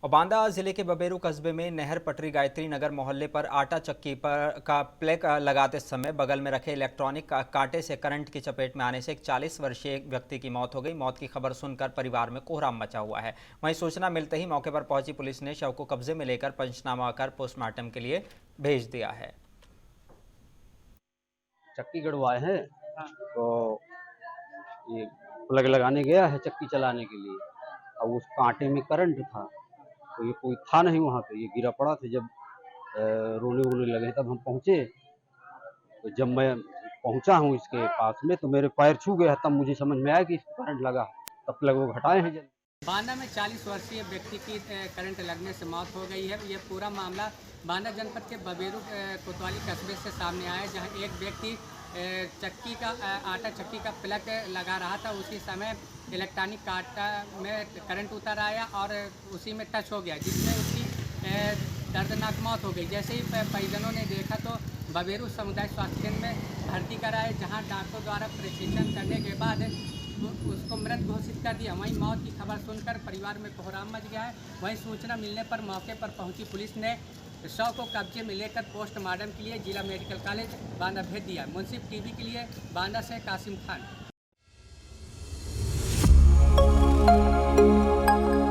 और बांदा जिले के बबेरू कस्बे में नहर पटरी गायत्री नगर मोहल्ले पर आटा चक्की पर का प्लेग लगाते समय बगल में रखे इलेक्ट्रॉनिक कांटे से करंट की चपेट में आने से एक 40 वर्षीय व्यक्ति की मौत हो गई। मौत की खबर सुनकर परिवार में कोहराम मचा हुआ है। वहीं सूचना मिलते ही मौके पर पहुंची पुलिस ने शव को कब्जे में लेकर पंचनामा कर पोस्टमार्टम के लिए भेज दिया है। चक्की गड़वाए हैं तो ये प्लग लगाने गया है चक्की चलाने के लिए। अब उस कांटे में करंट था तो ये कोई था नहीं वहाँ पे, ये गिरा पड़ा था। जब रोने वोने लगे तब हम पहुँचे। तो जब मैं पहुँचा हूँ इसके पास में तो मेरे पैर छू गया, तब मुझे समझ में आया कि इसको करंट लगा। तब प्लग वो हटाए हैं जल्दी। बांदा में 40 वर्षीय व्यक्ति की करंट लगने से मौत हो गई है। यह पूरा मामला बांदा जनपद के बबेरू कोतवाली कस्बे से सामने आया है, जहां एक व्यक्ति चक्की का आटा चक्की का प्लग लगा रहा था। उसी समय इलेक्ट्रॉनिक कांटा में करंट उतर आया और उसी में टच हो गया, जिसमें उसकी दर्दनाक मौत हो गई। जैसे ही परिजनों ने देखा तो बबेरू समुदाय स्वास्थ्य केंद्र में भर्ती कराए, जहाँ डॉक्टरों द्वारा परीक्षण करने के बाद उसको मृत घोषित कर दिया। वहीं मौत की खबर सुनकर परिवार में कोहराम मच गया है। वहीं सूचना मिलने पर मौके पर पहुंची पुलिस ने शव को कब्जे में लेकर पोस्टमार्टम के लिए जिला मेडिकल कॉलेज बांदा भेज दिया। मुंसिफ टीवी के लिए बांदा से कासिम खान।